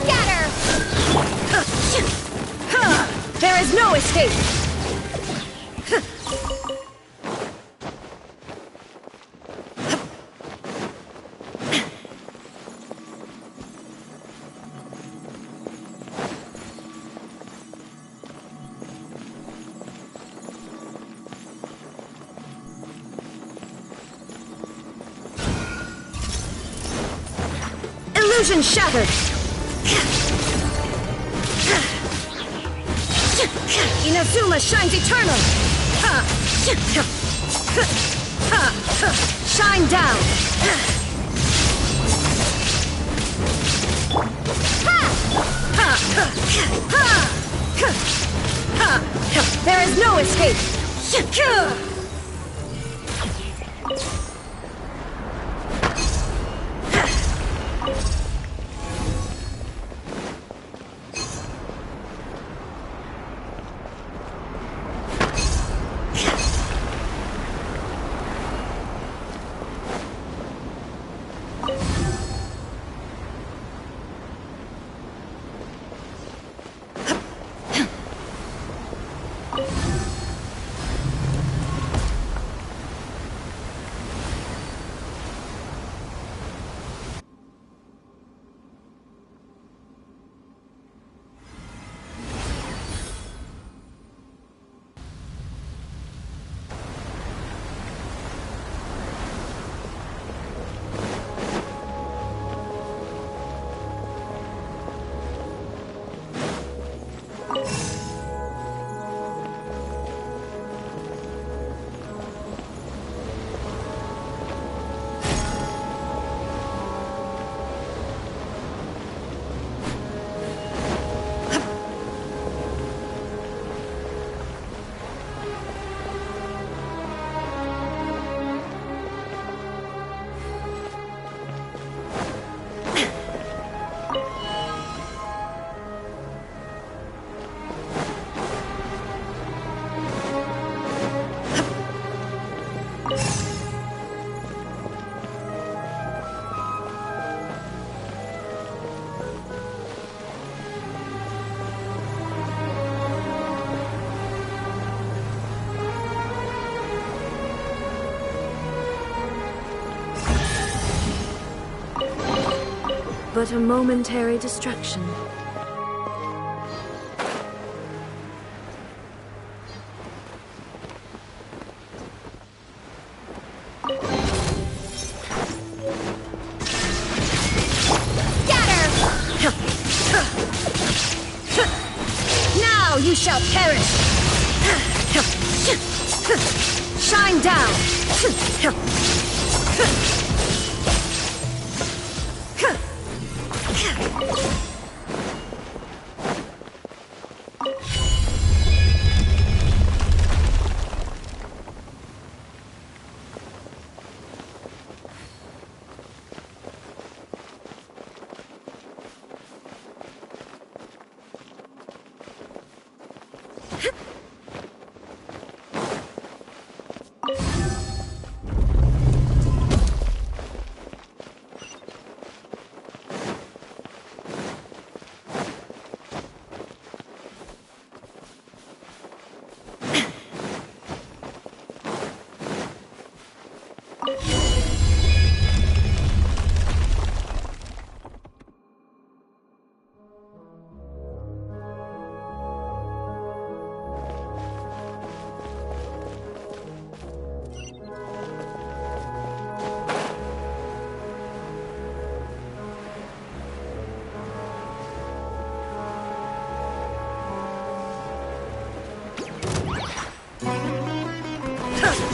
Scatter. There is no escape! Illusion shattered! Inazuma shines eternal! Shine down! There is no escape! But a momentary distraction. Now you shall perish! Shine down!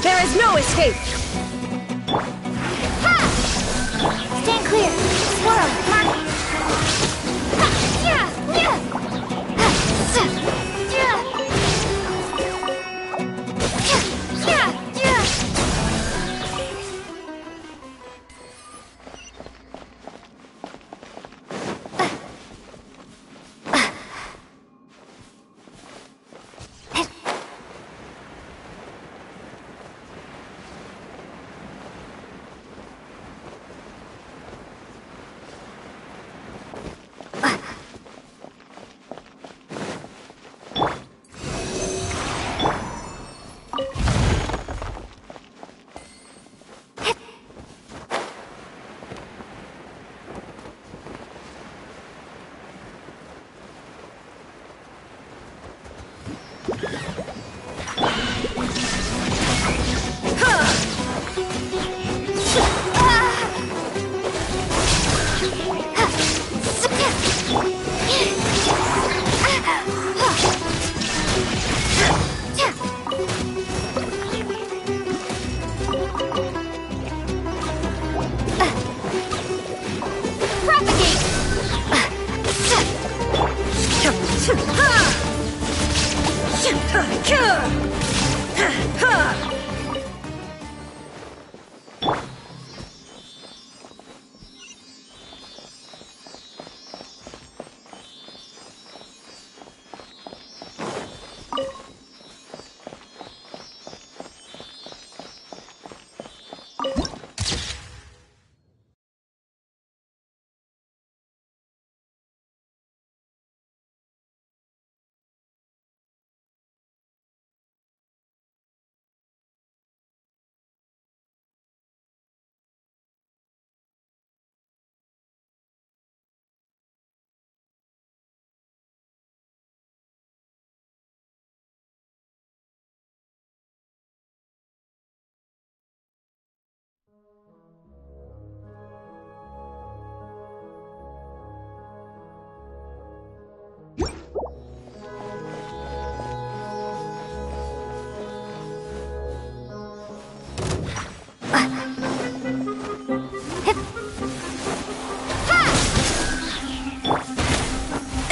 There is no escape! Stand clear. Swirl. Mark. Ha! Yeah! Yeah! Yeah! Yeah! Yeah!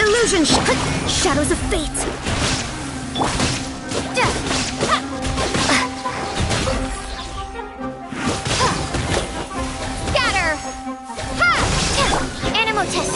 Illusion Shadows of Fate! Scatter! Ha! Animal test.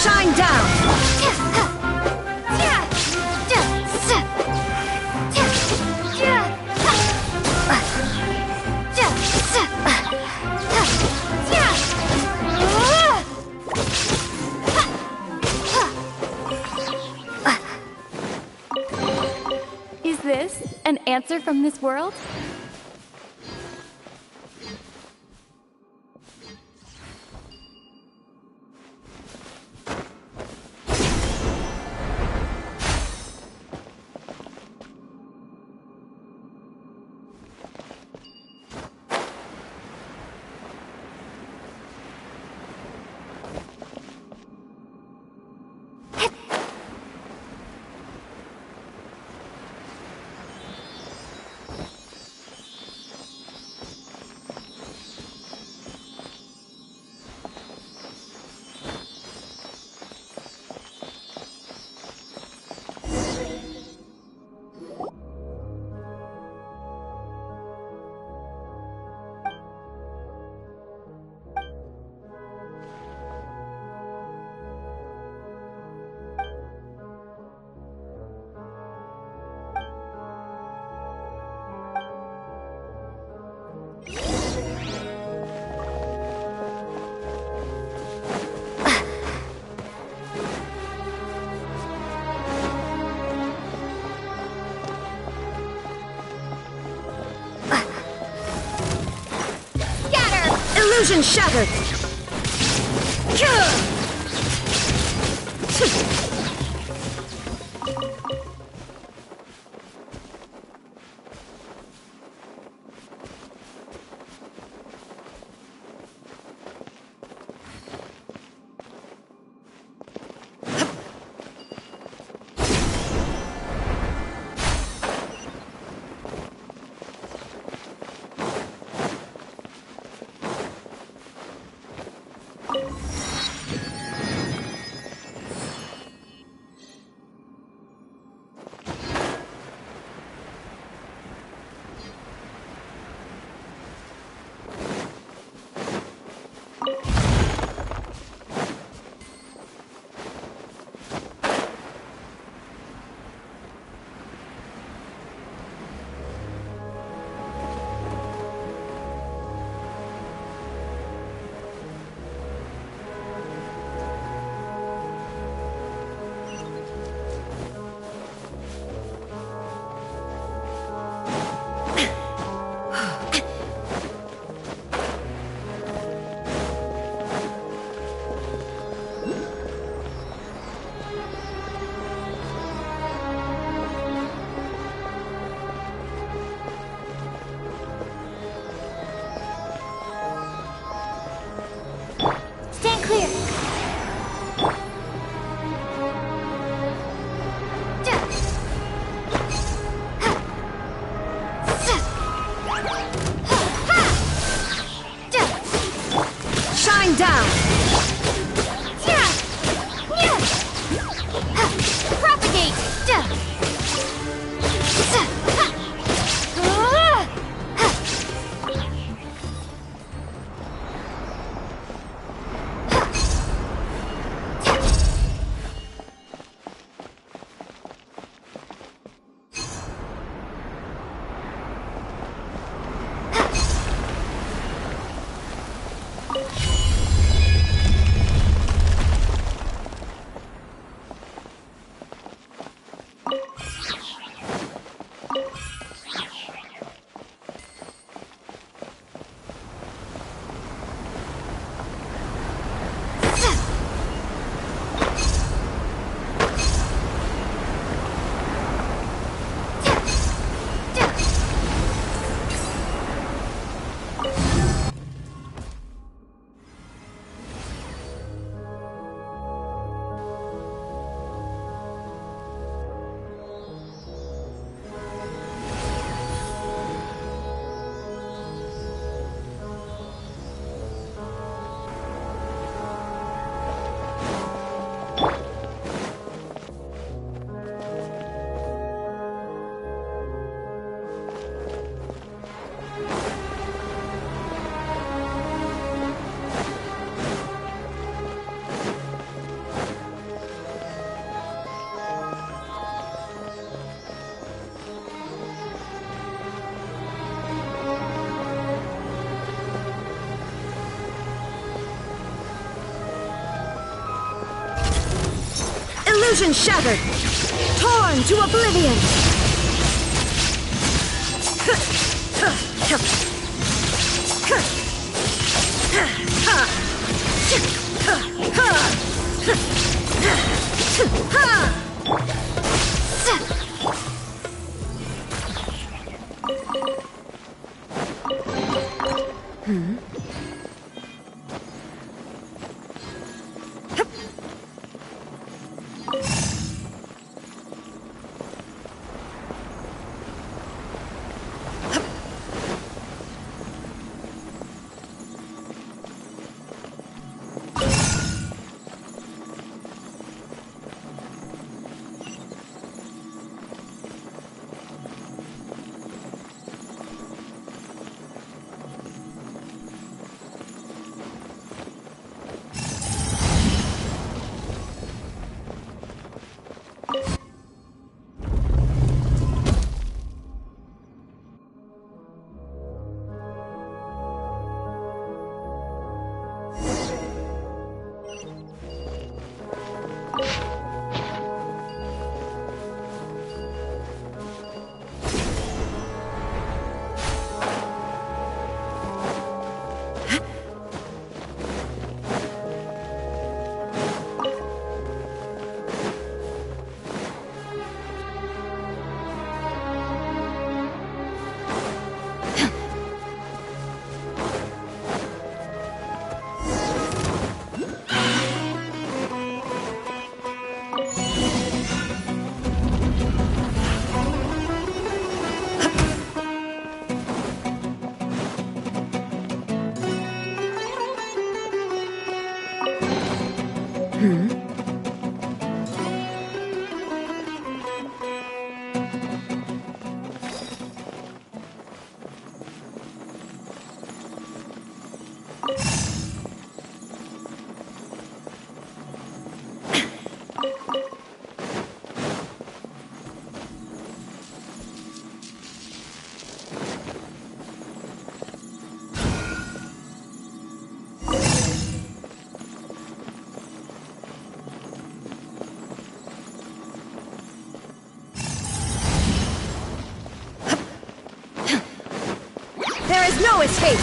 Shine down! Is this an answer from this world? Illusion shattered! Illusion shattered! Torn to oblivion! There is no escape!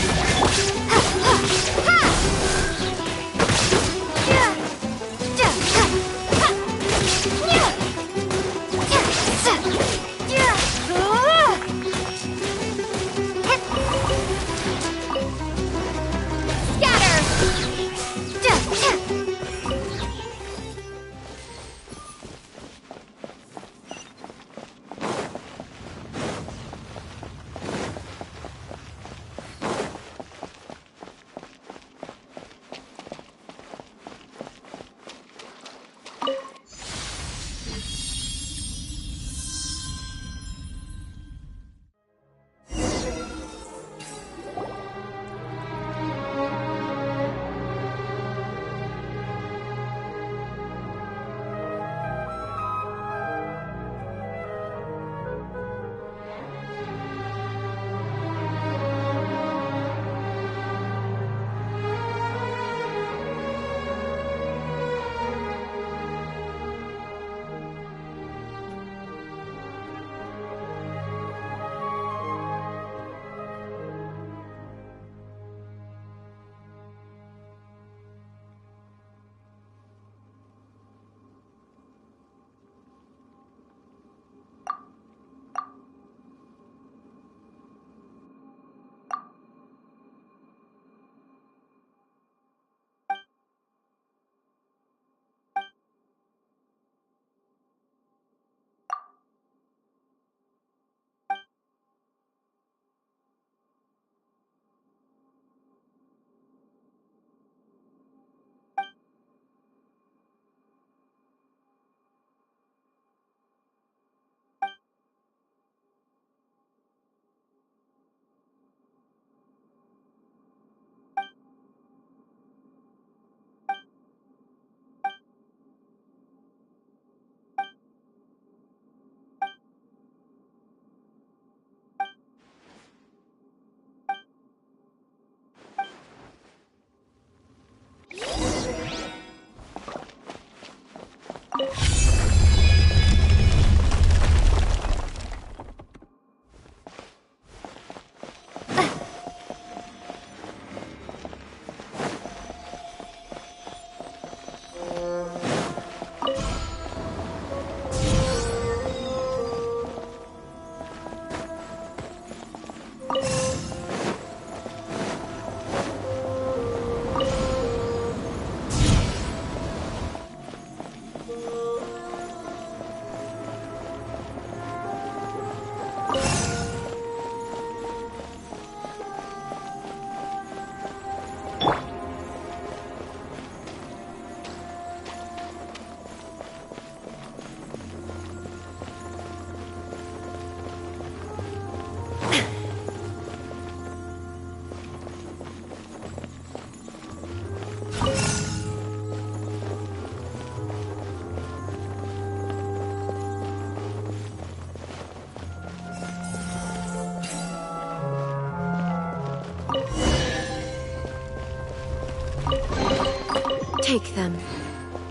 Take them.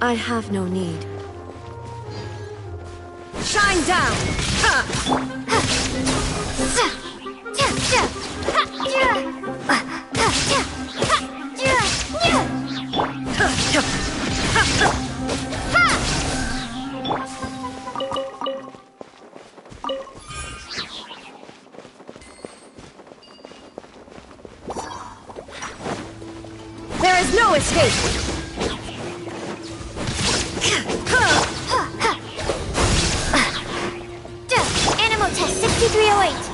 I have no need. Shine down! There is no escape! Animal test 6308.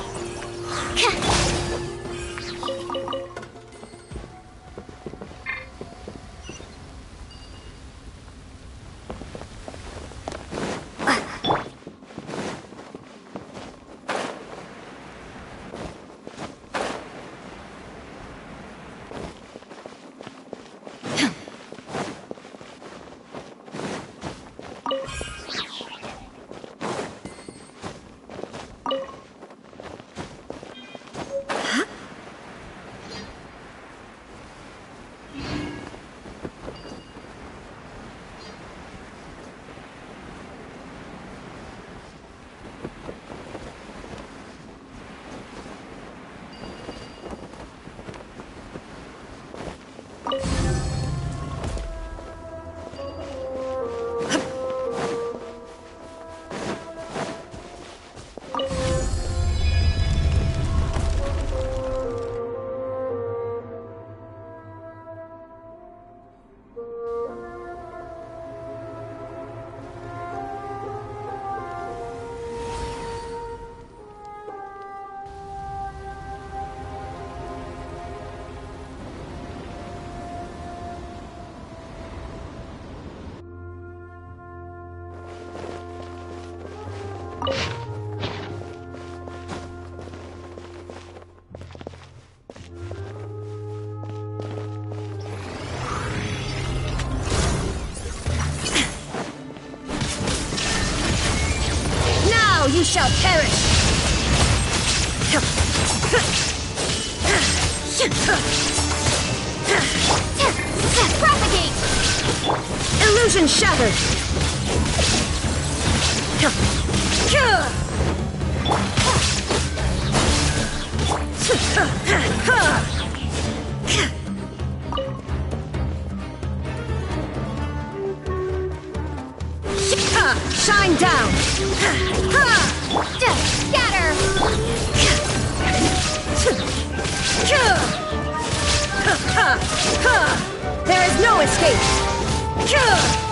Now you shall perish! Propagate! Illusion shattered! Shine down! Scatter! There is no escape!